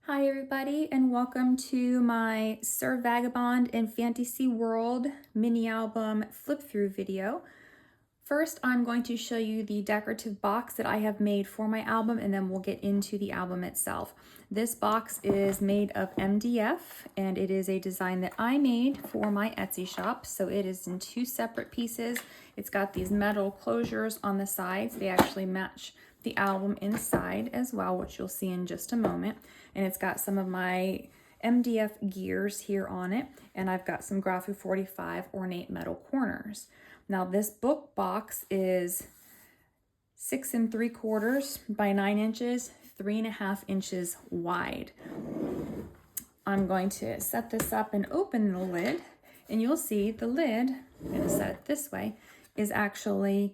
Hi everybody, and welcome to my Sir Vagabond and Fantasy World mini album flip through video. First, I'm going to show you the decorative box that I have made for my album, and then we'll get into the album itself. This box is made of MDF, and it is a design that I made for my Etsy shop. So it is in two separate pieces. It's got these metal closures on the sides. They actually match the album inside as well, which you'll see in just a moment. And it's got some of my MDF gears here on it, and I've got some Graphic 45 ornate metal corners. Now this book box is 6 3/4 by 9 inches, 3.5 inches wide. I'm going to set this up and open the lid, and you'll see the lid, I'm going to set it this way, is actually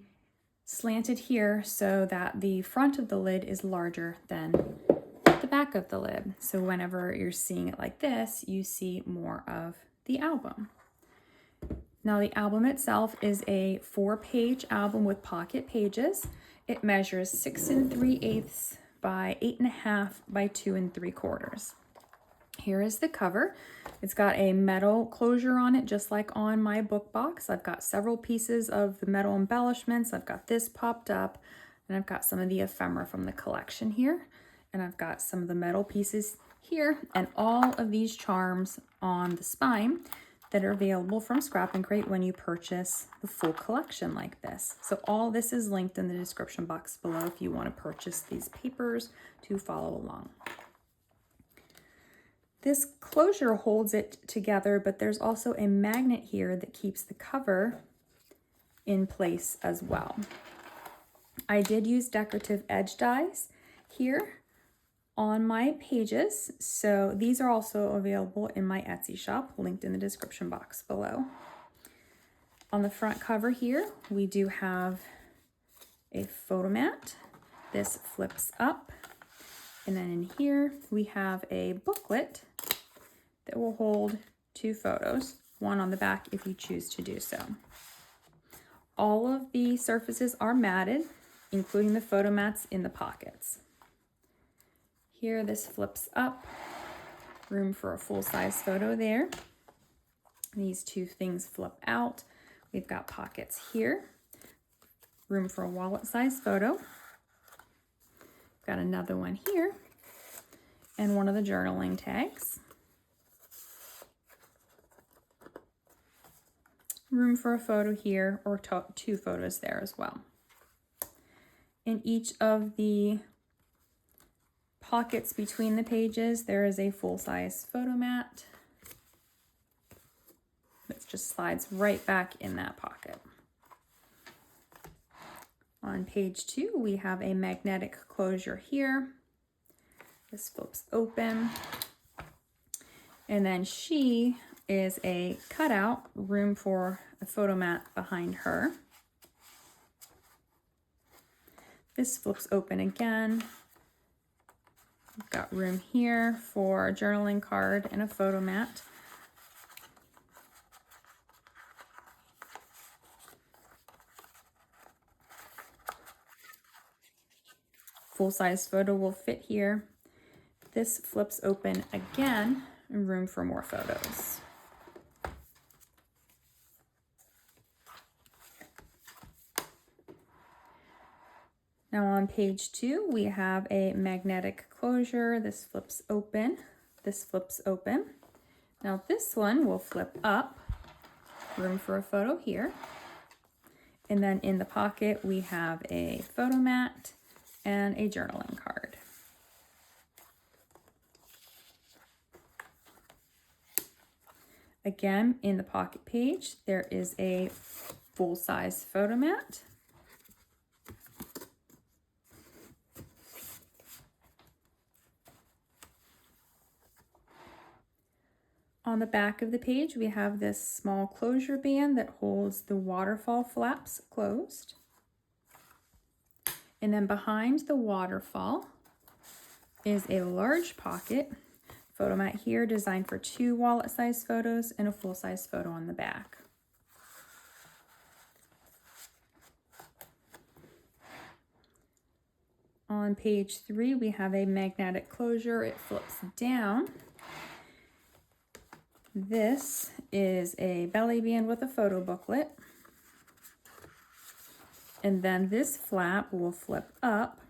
slanted here so that the front of the lid is larger than the back of the lid. So whenever you're seeing it like this, you see more of the album. Now the album itself is a 4-page album with pocket pages. It measures 6 3/8 by 8.5 by 2 3/4. Here is the cover. It's got a metal closure on it, just like on my book box. I've got several pieces of the metal embellishments. I've got this popped up, and I've got some of the ephemera from the collection here. And I've got some of the metal pieces here, and all of these charms on the spine that are available from Scrap and Crate when you purchase the full collection like this. So all this is linked in the description box below if you want to purchase these papers to follow along. This closure holds it together, but there's also a magnet here that keeps the cover in place as well. I did use decorative edge dies here on my pages, so these are also available in my Etsy shop, linked in the description box below. On the front cover here, we do have a photo mat. This flips up, and then in here we have a booklet that will hold 2 photos, one on the back if you choose to do so. All of the surfaces are matted, including the photo mats in the pockets. Here, this flips up, room for a full-size photo there. These 2 things flip out. We've got pockets here, room for a wallet-size photo. Got another one here, and one of the journaling tags. Room for a photo here, or 2 photos there as well. In each of the pockets between the pages, there is a full-size photo mat that just slides right back in that pocket. On page 2, we have a magnetic closure here. This flips open. And then she is a cutout, room for a photo mat behind her. This flips open again. We've got room here for a journaling card and a photo mat. Full-size photo will fit here. This flips open again, and room for more photos. Now on page 2, we have a magnetic closure. This flips open. This flips open. Now this one will flip up. Room for a photo here. And then in the pocket, we have a photo mat and a journaling card. Again, in the pocket page, there is a full-size photo mat. On the back of the page, we have this small closure band that holds the waterfall flaps closed. And then behind the waterfall is a large pocket photo mat here designed for 2 wallet-sized photos and a full-size photo on the back. On page 3, we have a magnetic closure. It flips down. This is a belly band with a photo booklet. And then this flap will flip up.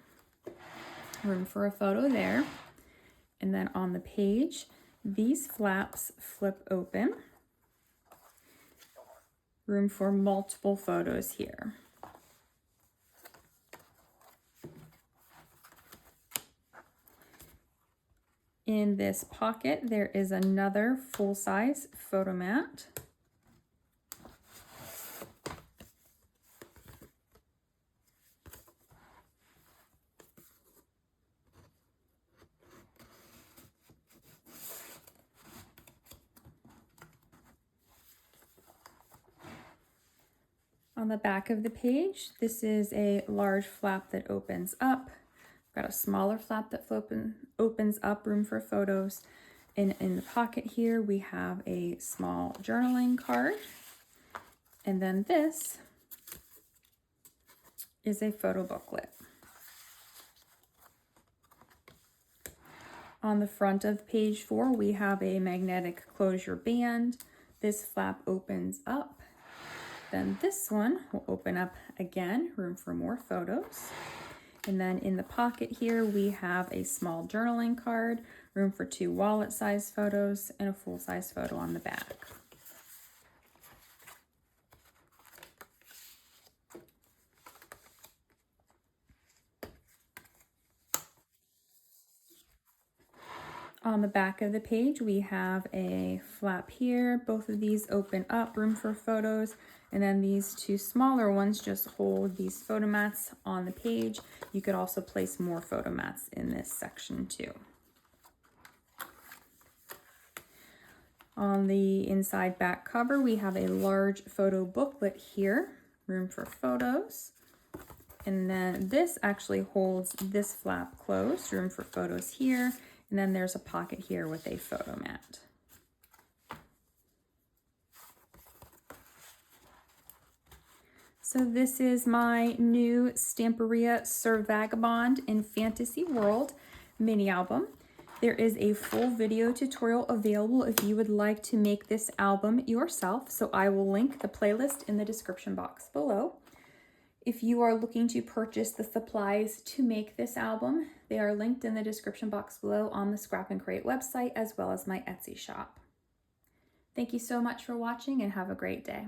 Room for a photo there. And then on the page, these flaps flip open. Room for multiple photos here. In this pocket, there is another full-size photo mat. On the back of the page, this is a large flap that opens up. Got a smaller flap that opens up, room for photos. And in the pocket here, we have a small journaling card. And then this is a photo booklet. On the front of page 4, we have a magnetic closure band. This flap opens up. Then this one will open up again, room for more photos. And then in the pocket here, we have a small journaling card, room for 2 wallet-size photos, and a full-size photo on the back. On the back of the page, we have a flap here. Both of these open up, room for photos. And then these 2 smaller ones just hold these photo mats on the page. You could also place more photo mats in this section too. On the inside back cover, we have a large photo booklet here, room for photos. And then this actually holds this flap closed, room for photos here. And then there's a pocket here with a photo mat. So this is my new Stamperia Sir Vagabond in Fantasy World mini album. There is a full video tutorial available if you would like to make this album yourself. So I will link the playlist in the description box below. If you are looking to purchase the supplies to make this album, they are linked in the description box below on the Scrap and Create website as well as my Etsy shop. Thank you so much for watching and have a great day.